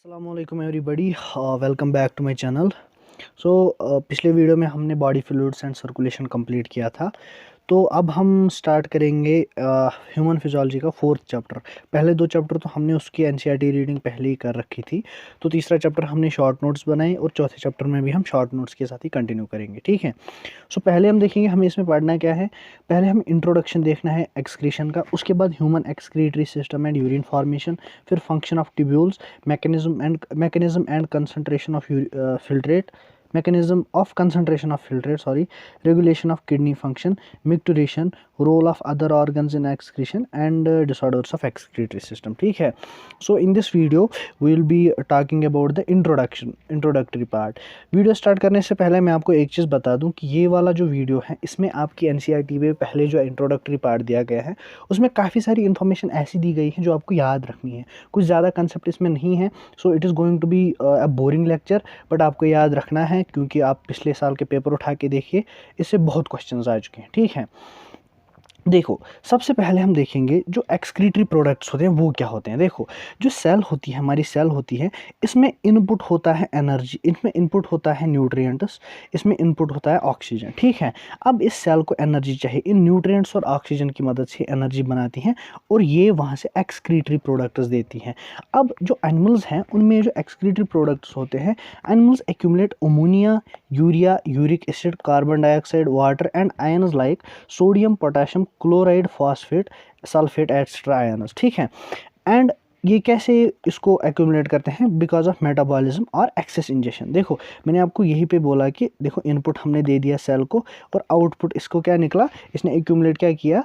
अस्सलामुअलैकुम everybody, welcome back to my channel. So पिछले video में हमने body fluids and circulation complete किया था। तो अब हम स्टार्ट करेंगे ह्यूमन फिजियोलॉजी का फोर्थ चैप्टर। पहले दो चैप्टर तो हमने उसकी एनसीईआरटी रीडिंग पहले ही कर रखी थी, तो तीसरा चैप्टर हमने शॉर्ट नोट्स बनाए और चौथे चैप्टर में भी हम शॉर्ट नोट्स के साथ ही कंटिन्यू करेंगे, ठीक है। सो पहले हम देखेंगे हमें इसमें पढ़ना क्या है। पहले हमें इंट्रोडक्शन देखना है एक्सक्रीशन का, उसके बाद human excretory system and urine formation, फिर function of tubules, mechanism and concentration of filtrate, mechanism of concentration of filtrate, regulation of kidney function, micturition, role of other organs in excretion and disorders of excretory system, ठीक है। So in this video we will be talking about the introductory part। Video start करने से पहले मैं आपको एक चीज़ बता दूं कि ये वाला जो वीडियो है इसमें आपकी एनसीईआरटी में पहले जो इंट्रोडक्टरी पार्ट दिया गया है उसमें काफ़ी सारी इन्फॉर्मेशन ऐसी दी गई है जो आपको याद रखनी है। कुछ ज़्यादा कंसेप्ट इसमें नहीं है, so it is going to be a boring lecture, but आपको याद रखना है क्योंकि आप पिछले साल के पेपर उठा के देखिए, इससे बहुत क्वेश्चंस आ चुके हैं, ठीक है। देखो, सबसे पहले हम देखेंगे जो एक्सक्रीटरी प्रोडक्ट्स होते हैं वो क्या होते हैं। देखो, जो सेल होती है, हमारी सेल होती है, इसमें इनपुट होता है एनर्जी, इसमें इनपुट होता है न्यूट्रिएंट्स, इसमें इनपुट होता है ऑक्सीजन, ठीक है। अब इस सेल को एनर्जी चाहिए, इन न्यूट्रिएंट्स और ऑक्सीजन की मदद से एनर्जी बनाती हैं और ये वहाँ से एक्सक्रीटरी प्रोडक्ट्स देती हैं। अब जो एनिमल्स हैं उनमें जो एक्सक्रीटरी प्रोडक्ट्स होते हैं, animals accumulate ammonia, urea, uric acid, carbon dioxide, water and ions like sodium, potassium, chloride, phosphate, sulphate etcetera ions, ठीक है। एंड ये कैसे इसको एक्यूमुलेट करते हैं? बिकॉज ऑफ मेटाबॉलिज्म और एक्सेस इंजेक्शन। देखो, मैंने आपको यहीं पे बोला कि देखो इनपुट हमने दे दिया सेल को और आउटपुट इसको क्या निकला, इसने एक्यूमुलेट क्या किया,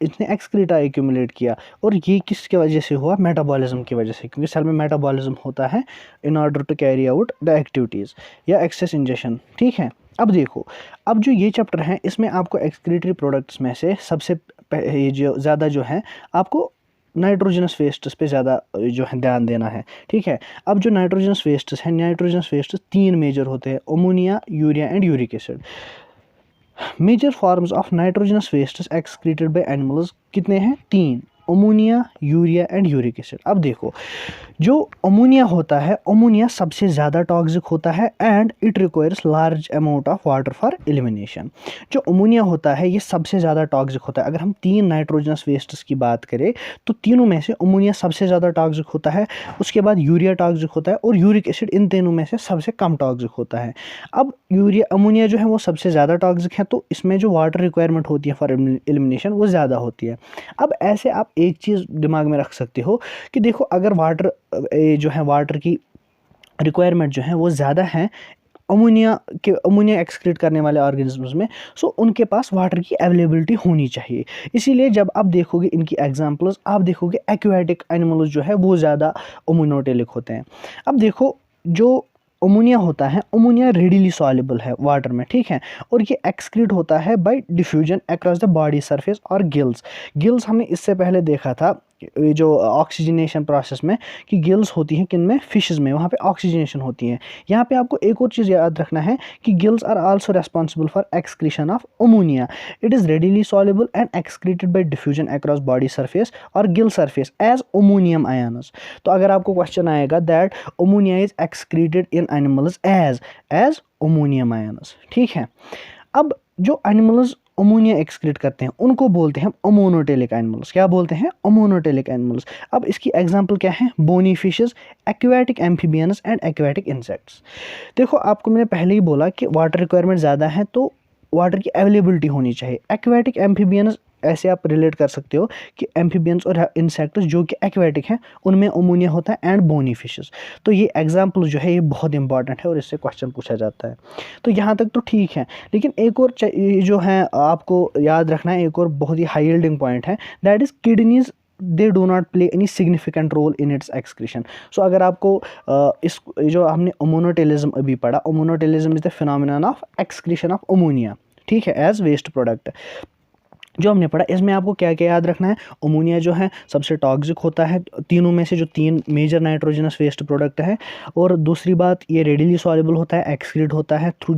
इसने एक्सक्रीटा एक्यूमुलेट किया। और ये किसके वजह से हुआ? मेटाबॉलिज्म की वजह से, क्योंकि सेल में मेटाबॉलिज्म होता है in order to carry out the activities या एक्सेस इंजेक्शन, ठीक है। अब देखो, अब जो ये चैप्टर है इसमें आपको एक्सक्रीटरी प्रोडक्ट्स में से सबसे ये जो ज़्यादा जो है आपको नाइट्रोजनस वेस्ट्स पे ज़्यादा जो है ध्यान देना है, ठीक है। अब जो नाइट्रोजनस वेस्ट्स हैं, नाइट्रोजनस वेस्ट्स तीन मेजर होते हैं, ammonia, urea and uric acid. Major forms of nitrogenous wastes excreted by animals कितने हैं? तीन, ammonia, urea and uric acid. अब देखो, जो अमोनिया होता है, अमोनिया सबसे ज़्यादा टॉक्सिक होता है and it requires large amount of water for elimination. जो अमोनिया होता है ये सबसे ज़्यादा टॉक्सिक होता है। अगर हम तीन नाइट्रोजनस वेस्ट्स की बात करें तो तीनों में से अमोनिया सबसे ज़्यादा टॉक्सिक होता है, उसके बाद यूरिया टॉक्सिक होता है और यूरिक एसिड इन तीनों में से सबसे कम टॉक्सिक होता है। अब अमोनिया जो है वो सबसे ज़्यादा टॉक्सिक है, तो इसमें जो वाटर रिक्वायरमेंट होती है फॉर एलिमिनेशन वो ज़्यादा होती है। अब ऐसे आप एक चीज़ दिमाग में रख सकते हो कि देखो, अगर वाटर जो है वाटर की रिक्वायरमेंट जो है वो ज़्यादा है अमोनिया एक्सक्रीट करने वाले ऑर्गेनिजम्स में, सो उनके पास वाटर की अवेलेबिलिटी होनी चाहिए। इसीलिए जब आप देखोगे इनकी एग्जांपल्स, आप देखोगे एक्वेटिक एनिमल्स जो है वो ज़्यादा अमोनोटेलिक होते हैं। अब देखो, जो अमोनिया होता है, अमोनिया रेडिली सॉल्युबल है वाटर में, ठीक है, और ये एक्सक्रीट होता है bye diffusion across the body surface और गिल्स हमने इससे पहले देखा था ये जो ऑक्सीजनेशन प्रोसेस में, कि गिल्स होती हैं किन में? फिशेस में, वहाँ पे ऑक्सीजनेशन होती है। यहाँ पे आपको एक और चीज़ याद रखना है कि gills are also responsible for excretion of ammonia. It is readily soluble and excreted by diffusion across body surface और gill surface as ammonium ions. तो अगर आपको क्वेश्चन आएगा that ammonia is excreted in animals as ammonium ions, ठीक है। अब जो animals ammonia excrete करते हैं उनको बोलते हैं अमोनोटेलिक एनिमल्स। क्या बोलते हैं? Ammonotelic animals. अब इसकी एग्जांपल क्या है? Bony fishes, aquatic amphibians and aquatic insects. देखो, आपको मैंने पहले ही बोला कि वाटर रिक्वायरमेंट ज़्यादा है तो वाटर की अवेलेबिलिटी होनी चाहिए। एक्वेटिक एम्फीबियंस ऐसे आप रिलेट कर सकते हो कि एम्फीबियंस और इंसेक्ट्स जो कि एक्वेटिक हैं उनमें अमोनिया होता है एंड बोनी फिशेस। तो ये एग्जांपल जो है ये बहुत इंपॉर्टेंट है और इससे क्वेश्चन पूछा जाता है। तो यहाँ तक तो ठीक है, लेकिन एक और जो है आपको याद रखना है, एक और बहुत ही हाई यील्डिंग पॉइंट है, that is kidneys they do not play any significant role in its excretion. So अगर आपको इस जो हमने अमोनोटेलिज्म अभी पढ़ा, ammonotelism is the phenomenon of excretion of ammonia, ठीक है, एज वेस्ट प्रोडक्ट। जो हमने पढ़ा इसमें आपको क्या क्या याद रखना है। अमोनिया जो है सबसे टॉक्सिक होता है तीनों में से, जो 3 मेजर नाइट्रोजनस वेस्ट प्रोडक्ट है। और दूसरी बात, ये रेडिली सॉल्युबल होता है, एक्सक्रीट होता है through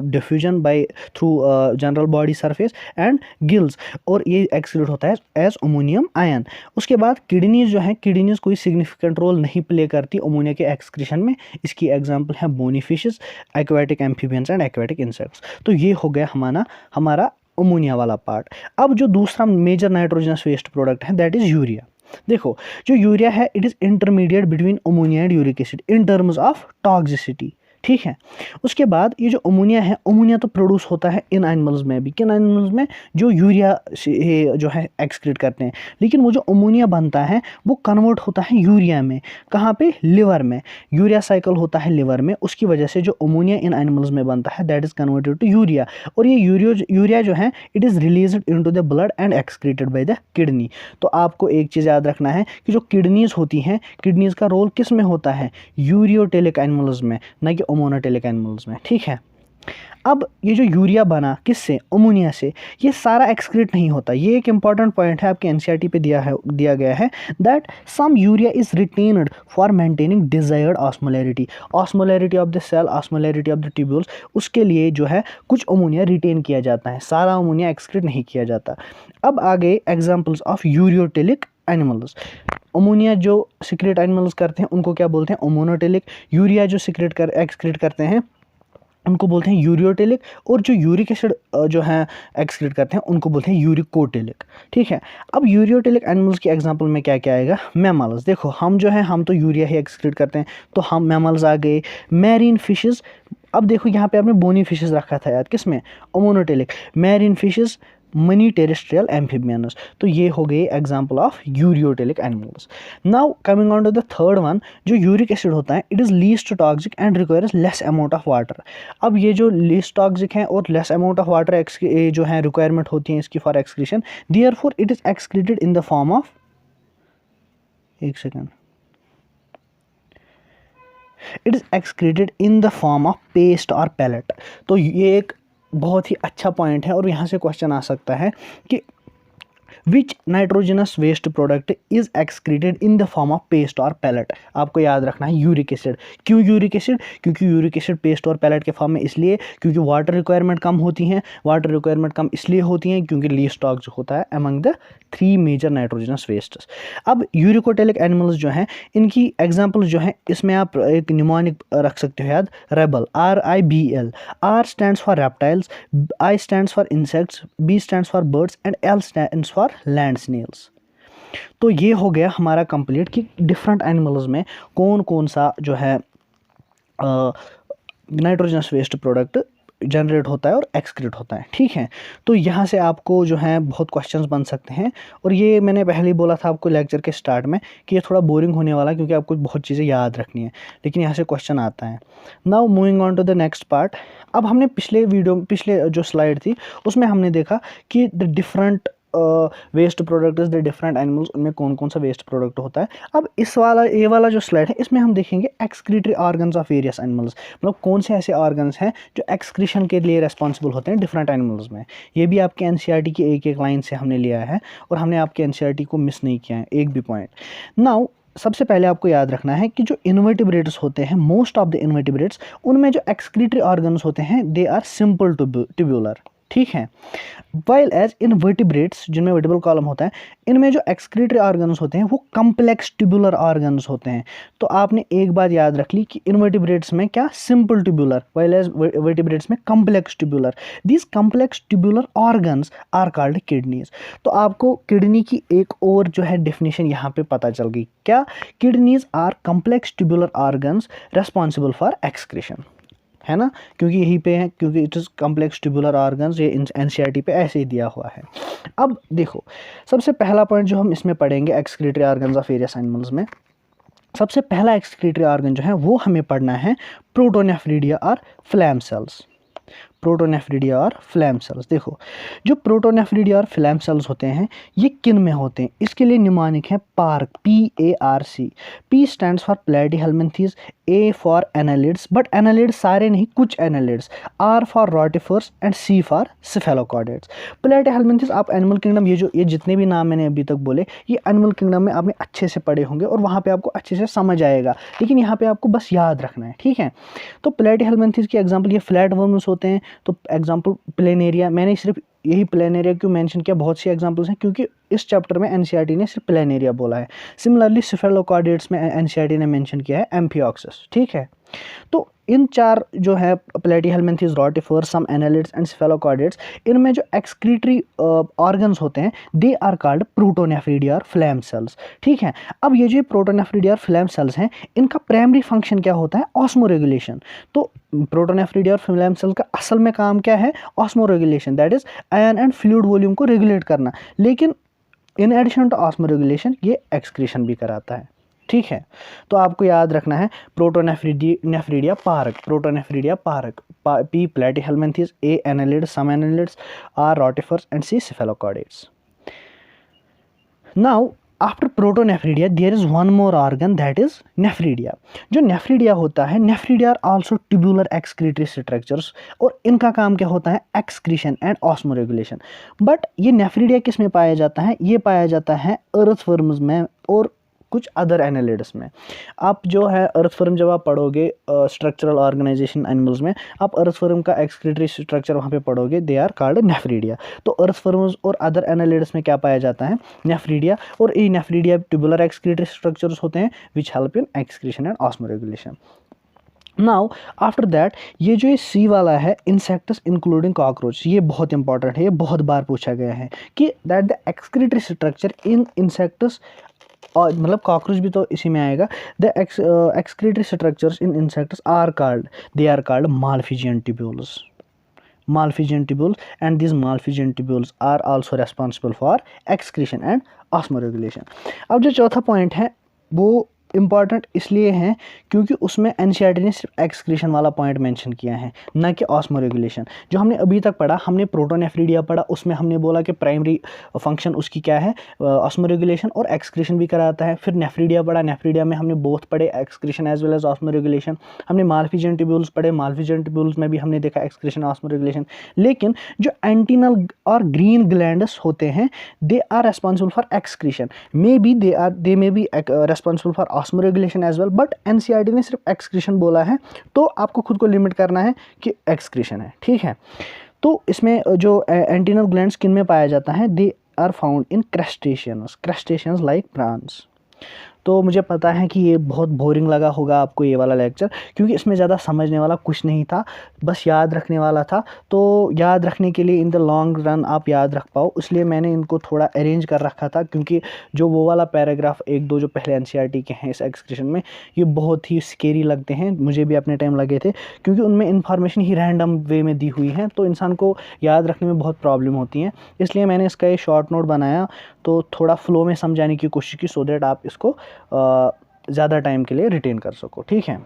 diffusion by through general body surface and gills, और ये एक्सक्रीट होता है एज अमोनियम आयन। उसके बाद किडनीज जो है, किडनीज कोई सिग्निफिकेंट रोल नहीं प्ले करती अमोनिया के एक्सक्रीशन में। इसकी एग्जाम्पल है bony fishes, aquatic amphibians and aquatic insects. तो ये हो गया हमारा अमोनिया वाला पार्ट। अब जो दूसरा मेजर नाइट्रोजनस वेस्ट प्रोडक्ट है दैट इज यूरिया। देखो जो यूरिया है it is intermediate between ammonia and uric acid in terms of toxicity, ठीक है। उसके बाद ये जो अमोनिया है, अमोनिया तो प्रोड्यूस होता है इन एनिमल्स में भी, किन एनिमल्स में, जो यूरिया जो है एक्सक्रीट करते हैं। लेकिन वो जो अमोनिया बनता है वो कन्वर्ट होता है यूरिया में, कहाँ पे, लिवर में। यूरिया साइकिल होता है लिवर में, उसकी वजह से जो अमोनिया इन एनिमल्स में बनता है that is converted to urea. और ये यूरिया जो है it is released into the blood and excreted by the kidney. तो आपको एक चीज़ याद रखना है कि जो किडनीज होती हैं, किडनीज का रोल किस में होता है, यूरियोटेलिक एनिमल्स में, न कि मोनोटेलिक एनिमल्स में, ठीक है। अब ये जो यूरिया बना किससे, अमोनिया से, ये सारा एक्सक्रीट नहीं होता। ये एक इंपॉर्टेंट पॉइंट है आपके एनसीईआरटी पे दिया गया है that some urea is retained for maintaining desired osmolarity of the cell, osmolarity of the tubules. उसके लिए जो है कुछ अमोनिया रिटेन किया जाता है, सारा अमोनिया एक्सक्रीट नहीं किया जाता। अब आगे examples of ureotelic animals. Ammonia जो सिक्रेट एनिमल्स करते हैं उनको क्या बोलते हैं, अमोनोटेलिक। यूरिया जो एक्सक्रीट करते हैं उनको बोलते हैं यूरियोटेलिक। और जो यूरिक एसिड जो है एक्सक्रीट करते हैं उनको बोलते हैं यूरिकोटेलिक, ठीक है। अब यूरियोटेलिक एनिमल्स की एग्जांपल में क्या क्या आएगा, मैमल्स। देखो हम तो यूरिया ही एक्सक्रीट करते हैं, तो हम मैमल्स आ गए, मैरीन फिशेस। अब देखो यहाँ पे आपने बोनी फिशेस रखा था याद, किसमें, ammonotelic. Marine fishes, many terrestrial amphibians. तो ये हो गए example of ureotelic animals. Now coming on to the third one, जो यूरिक एसिड होता है it is least toxic and requires less amount of water. अब ये जो लीस्ट टॉक्सिक है और लेस अमाउंट ऑफ वाटर जो है रिक्वायरमेंट होती है इसकी for excretion, therefore it is excreted in the form of, एक second, it is excreted in the form of paste और पैलेट। तो ये एक बहुत ही अच्छा पॉइंट है और यहाँ से क्वेश्चन आ सकता है कि which nitrogenous waste product is excreted in the form of paste और पैलेट। आपको याद रखना है यूरिक एसिड। क्यों यूरिक एसिड, क्योंकि यूरिक एसिड पेस्ट और पैलेट के फॉर्म में इसलिए क्योंकि वाटर रिक्वायरमेंट कम होती हैं। वाटर रिक्वायरमेंट कम इसलिए होती हैं क्योंकि लीस्ट टॉक्सिक होता है among the 3 major nitrogenous wastes. अब यूरिकोटेलिक एनिमल्स जो हैं इनकी एग्जाम्पल जो है, इसमें आप एक निमोनिक रख सकते हो याद, rebel, RIBL। R stands for reptiles, I stands for insects, B stands for birds and L stands for land snails. तो ये हो गया हमारा कंप्लीट कि डिफरेंट एनिमल्स में कौन कौन सा जो है नाइट्रोजनस वेस्ट प्रोडक्ट जनरेट होता है और एक्सक्रीट होता है, ठीक है। तो यहाँ से आपको जो है बहुत क्वेश्चंस बन सकते हैं। और ये मैंने पहले ही बोला था आपको लेक्चर के स्टार्ट में कि ये थोड़ा बोरिंग होने वाला है क्योंकि आपको बहुत चीज़ें याद रखनी है, लेकिन यहाँ से क्वेश्चन आता है। Now moving on to the next part. अब हमने पिछले जो स्लाइड थी उसमें हमने देखा कि the different waste product the different animals, उनमें कौन कौन सा वेस्ट प्रोडक्ट होता है। अब ये वाला जो स्लाइड है इसमें हम देखेंगे excretory organs of various animals, मतलब कौन से ऐसे ऑर्गन्स हैं जो एक्सक्रीशन के लिए रेस्पॉन्सिबल होते हैं डिफरेंट एनिमल्स में। ये भी आपके एनसीईआरटी की एक लाइन से हमने लिया है और हमने आपके एनसीईआरटी को मिस नहीं किया है एक भी पॉइंट। नाउ सबसे पहले आपको याद रखना है कि जो इन्वर्टिब्रेट्स होते हैं, मोस्ट ऑफ द इन्वर्टिब्रेट्स, उनमें जो एक्सक्रीटरी ऑर्गन्स होते हैं दे आर सिंपल ट्यूब्यूलर, ठीक है। वाइल एज इन वर्टिब्रेट्स, जिनमें वर्टिब्रल कॉलम होता है, इनमें जो एक्सक्रीटरी ऑर्गन्स होते हैं वो कम्प्लेक्स ट्यूबुलर ऑर्गन्स होते हैं। तो आपने एक बात याद रख ली कि इनवर्टिब्रेट्स में क्या, simple tubular, while as vertebrates में complex tubular. These complex tubular organs are called kidneys. तो आपको किडनी की एक और जो है डेफिनेशन यहाँ पे पता चल गई, क्या, kidneys are complex tubular organs responsible for excretion, है ना, क्योंकि यहीं पे है, क्योंकि it is complex tubular organs, ये एनसीईआरटी पे ऐसे ही दिया हुआ है। अब देखो सबसे पहला पॉइंट जो हम इसमें पढ़ेंगे excretory organs of various animals में, सबसे पहला एक्सक्रीटरी ऑर्गन जो है वो हमें पढ़ना है प्रोटोनेफ्रिडिया और फ्लैम सेल्स। प्रोटोनेफ्रिडिया और फ्लैम सेल्स। देखो जो प्रोटोनेफ्रिडिया और फ्लैम सेल्स होते हैं ये किन में होते हैं, इसके लिए निमानिक है park, PARC। P stands for platyhelminthes, A for annelids, but annelids सारे नहीं, कुछ annelids, R for rotifers and C for cephalochordates. Platyhelminthes आप एनिमल किंगडम, ये जितने भी नाम मैंने अभी तक बोले ये एनिमल किंगडम में आपने अच्छे से पढ़े होंगे और वहाँ पे आपको अच्छे से समझ आएगा, लेकिन यहाँ पे आपको बस याद रखना है, ठीक है। तो प्लेटिहेल्मिन्थेस की एग्जांपल ये फ्लैट वर्म्स होते हैं, तो एग्जांपल प्लेनेरिया। मैंने सिर्फ यही प्लेनेरिया क्यों मेंशन किया, बहुत सी एग्जांपल्स हैं क्योंकि इस चैप्टर में एनसीईआरटी ने सिर्फ प्लेनेरिया बोला है। सिमिलरली सिफेलोकॉर्डेट्स में एनसीईआरटी ने मेंशन किया है एम्फिऑक्सिस, ठीक है। तो इन चार जो है platyhelminthes, rotifers, some annelids and cephalochordates, इनमें जो एक्सक्रीटरी ऑर्गन्स होते हैं दे आर कॉल्ड प्रोटोनेफ्रिडिया और फ्लैम सेल्स, ठीक है। अब ये जो प्रोटोनेफ्रिडिया और फ्लैम सेल्स हैं इनका प्राइमरी फंक्शन क्या होता है, ऑस्मोरेगुलेशन। तो प्रोटोनेफ्रिडिया और फ्लैम सेल का असल में काम क्या है, osmoregulation, that is ion and fluid volume को रेगुलेट करना। लेकिन इन एडिशन टू ऑस्मोरेगुलेशन ये एक्सक्रीशन भी कराता है, ठीक है। तो आपको याद रखना है protonephridia park, protonephridia park, P platyhelminthes, A annelids, some annelids, R rotifers and C cephalochordates. Now after protonephridia there is one more organ that is nephridia. जो नेफ्रिडिया होता है, nephridia are also tubular excretory structures, और इनका काम क्या होता है, excretion and osmoregulation. But ये नेफ्रिडिया किस में पाया जाता है, ये पाया जाता है अर्थवर्म्स में और कुछ अदर एनालिड्स में। आप जो है अर्थवर्म जब आप पढ़ोगे स्ट्रक्चरल ऑर्गेनाइजेशन एनिमल्स में, आप अर्थवर्म का एक्सक्रीटरी स्ट्रक्चर वहाँ पे पढ़ोगे, दे आर कॉल्ड नेफ्रिडिया। तो अर्थवर्म्स और अदर एनालिड्स में क्या पाया जाता है, नेफ्रिडिया, और ये नेफ्रिडिया ट्यूबुलर एक्सक्रीटरी स्ट्रक्चर्स होते हैं which help in excretion and osmoregulation. Now after that ये जो सी वाला है इंसेक्ट्स इंक्लूडिंग कॉकरोच, ये बहुत इंपॉर्टेंट है, ये बहुत बार पूछा गया है कि that the excretory structure in insects, और मतलब कॉकरोच भी तो इसी में आएगा, the excretory structures in insects are called, they are called Malpighian tubules, Malpighian tubules, and these Malpighian tubules are also responsible for excretion and osmoregulation. अब जो चौथा पॉइंट है वो इंपॉर्टेंट इसलिए है क्योंकि उसमें एनसीईआरटी ने सिर्फ एक्सक्रीशन वाला पॉइंट मेंशन किया है, ना कि ऑस्मोरेगुलेशन। जो हमने अभी तक पढ़ा, हमने प्रोटोनेफ्रिडिया पढ़ा, उसमें हमने बोला कि प्राइमरी फंक्शन उसकी क्या है, ऑस्मोरेगुलेशन और एक्सक्रीशन भी कराता है। फिर नेफ्रिडिया पढ़ा, नेफ्रिडिया में हमने बोथ पढ़े, excretion as well as osmoregulation. हमने मालफिजियन ट्यूब्यूल्स पढ़े, मालफिजियन ट्यूब्यूल्स में भी हमने देखा एक्सक्रीशन ऑस्मोरेगुलेशन। लेकिन जो एंटीनल और ग्रीन ग्लैंड्स होते हैं they are responsible for excretion, they may be responsible for osmoregulation as well, but NCERT ने सिर्फ एक्सक्रीशन बोला है, तो आपको खुद को लिमिट करना है कि एक्सक्रीशन है, ठीक है। तो इसमें जो एंटीनल ग्लैंड्स किन में पाया जाता है, they are found in crustaceans like prawns. तो मुझे पता है कि ये बहुत बोरिंग लगा होगा आपको ये वाला लेक्चर, क्योंकि इसमें ज़्यादा समझने वाला कुछ नहीं था, बस याद रखने वाला था। तो याद रखने के लिए इन द लॉन्ग रन आप याद रख पाओ, इसलिए मैंने इनको थोड़ा अरेंज कर रखा था, क्योंकि जो वो वाला पैराग्राफ एक दो जो पहले एनसीईआरटी के हैं इस एक्सक्रीशन में, ये बहुत ही स्केरी लगते हैं, मुझे भी अपने टाइम लगे थे, क्योंकि उनमें इन्फॉर्मेशन ही रैंडम वे में दी हुई है, तो इंसान को याद रखने में बहुत प्रॉब्लम होती है। इसलिए मैंने इसका ये शॉर्ट नोट बनाया, तो थोड़ा फ्लो में समझाने की कोशिश की, सो दैट आप इसको ज़्यादा टाइम के लिए रिटेन कर सको, ठीक है।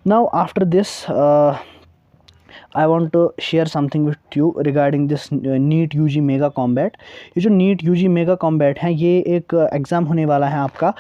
Now after this I want to share something with you regarding this NEET UG mega combat. ये जो नीट यूजी मेगा कॉम्बैट है, ये एक एग्ज़ाम होने वाला है आपका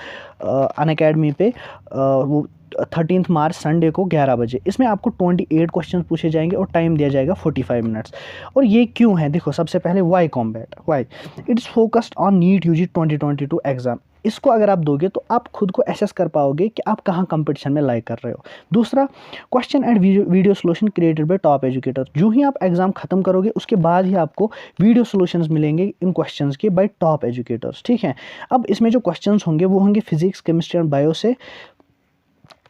अनअकैडमी पे, वो 13 मार्च संडे को 11 बजे। इसमें आपको 28 क्वेश्चन पूछे जाएंगे और टाइम दिया जाएगा 45 मिनट्स। और ये क्यों है, देखो सबसे पहले why combat, why it is focused on NEET UG 2022 exam. इसको अगर आप दोगे तो आप खुद को एसेस कर पाओगे कि आप कहाँ कंपटीशन में लाइक कर रहे हो। दूसरा, question and video solution created by top educator. जो ही आप एग्जाम खत्म करोगे उसके बाद ही आपको वीडियो सोल्यूशंस मिलेंगे इन क्वेश्चंस के बाय टॉप एजुकेटर्स, ठीक है। अब इसमें जो क्वेश्चंस होंगे वो होंगे फिजिक्स, केमिस्ट्री एंड बायो से,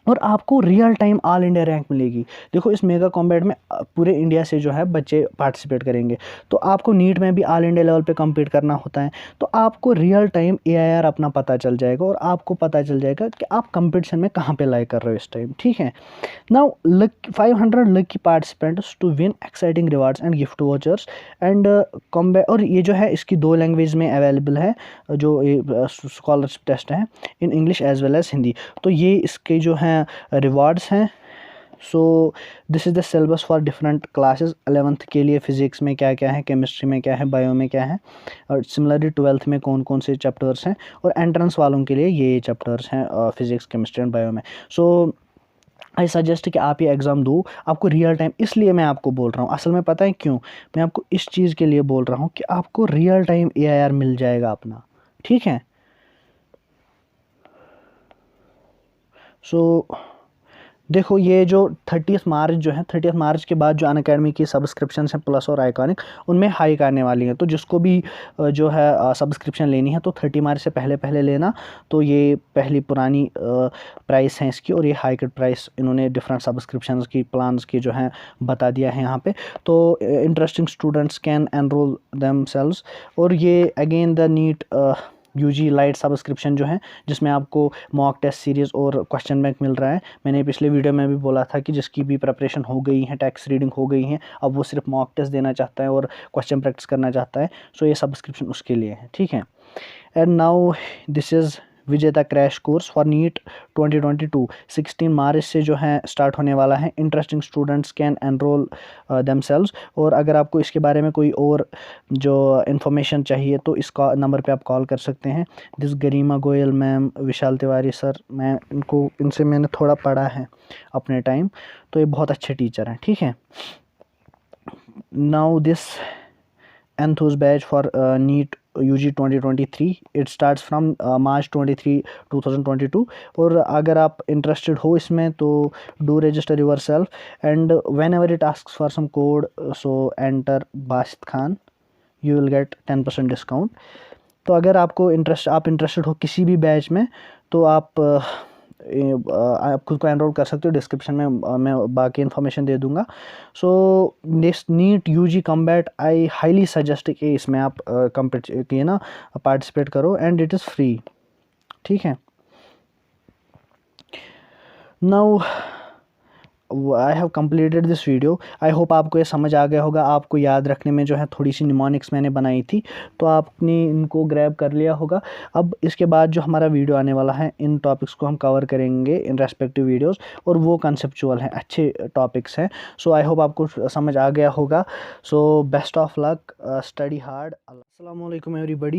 और आपको real time all India rank मिलेगी। देखो इस मेगा कॉम्बैट में पूरे इंडिया से जो है बच्चे पार्टिसिपेट करेंगे, तो आपको नीट में भी ऑल इंडिया लेवल पे compete करना होता है, तो आपको रियल टाइम AIR अपना पता चल जाएगा और आपको पता चल जाएगा कि आप कंपटीशन में कहाँ पे लाइक कर रहे हो इस टाइम, ठीक है। Now 500 lucky participants to win exciting rewards and gift vouchers and combat. और ये जो है इसकी 2 लैंग्वेज में अवेलेबल है, जो ये स्कॉलरशिप टेस्ट है, in English as well as Hindi. तो ये इसके जो हैं रिवार्ड्स हैं, so this is the syllabus for different classes. 11th के लिए फ़िज़िक्स में क्या क्या है, केमिस्ट्री में क्या है, बायो में क्या है, और सिमिलरली 12th में कौन कौन से चैप्टर्स हैं, और एंट्रेंस वालों के लिए ये चैप्टर्स हैं फ़िज़िक्स, केमिस्ट्री एंड बायो में। सो आई सजेस्ट कि आप ये एग्ज़ाम दो। आपको रियल टाइम, इसलिए मैं आपको बोल रहा हूँ, असल में पता है क्यों मैं आपको इस चीज़ के लिए बोल रहा हूँ कि आपको रियल टाइम AIR मिल जाएगा अपना, ठीक है। सो देखो, ये जो 30 मार्च जो है, 30 मार्च के बाद जो अनअकैडमी की सब्सक्रिप्शन हैं प्लस और आइकॉनिक, उनमें हाइक आने वाली है। तो जिसको भी जो है सब्सक्रिप्शन लेनी है तो 30 मार्च से पहले पहले लेना। तो ये पहली पुरानी प्राइस है इसकी, और ये हाइक प्राइस इन्होंने डिफरेंट सब्सक्रिप्शन की प्लान्स की जो है बता दिया है यहाँ पे। तो interesting students can enrol themselves. और ये again the NEET UG lite subscription जो है, जिसमें आपको मॉक टेस्ट सीरीज़ और क्वेश्चन बैंक मिल रहा है। मैंने पिछले वीडियो में भी बोला था कि जिसकी भी प्रिपरेशन हो गई है, टेक्स्ट रीडिंग हो गई है, अब वो सिर्फ मॉक टेस्ट देना चाहता है और क्वेश्चन प्रैक्टिस करना चाहता है, सो ये सब्सक्रिप्शन उसके लिए है, ठीक है। एंड नाउ दिस इज़ विजेता क्रैश कोर्स फॉर नीट 2022। 16 मार्च से जो है स्टार्ट होने वाला है। Interesting students can enrol themselves. और अगर आपको इसके बारे में कोई और जो इन्फॉर्मेशन चाहिए तो इस नंबर पे आप कॉल कर सकते हैं। This Garima Goyal ma'am, Vishal Tiwari sir, इनसे मैंने थोड़ा पढ़ा है अपने टाइम, तो ये बहुत अच्छे टीचर हैं, ठीक है। Now this Enthuse batch for NEET UG 2023, it starts from March 23 2022। और अगर आप इंटरेस्टेड हो इसमें तो do register yourself, and whenever it asks for some code, so enter Basit Khan, you will get 10% discount. तो अगर आपको आप इंटरेस्टेड हो किसी भी बैच में तो आप खुद को एनरोल कर सकते हो। डिस्क्रिप्शन में मैं बाकी इन्फॉर्मेशन दे दूंगा। So next NEET UG combat, I highly suggest कि इसमें आप पार्टिसिपेट करो, एंड इट इज़ फ्री, ठीक है। Now I have completed this video. I hope आपको ये समझ आ गया होगा। आपको याद रखने में जो है थोड़ी सी निमोनिक्स मैंने बनाई थी, तो आपने इनको ग्रैब कर लिया होगा। अब इसके बाद जो हमारा वीडियो आने वाला है, इन टॉपिक्स को हम कवर करेंगे इन रेस्पेक्टिव वीडियोस, और वो कंसेप्चुअल हैं, अच्छे टॉपिक्स हैं। सो आई होप आपको समझ आ गया होगा। So best of luck, study hard. अस्सलाम वालेकुम एवरीबॉडी।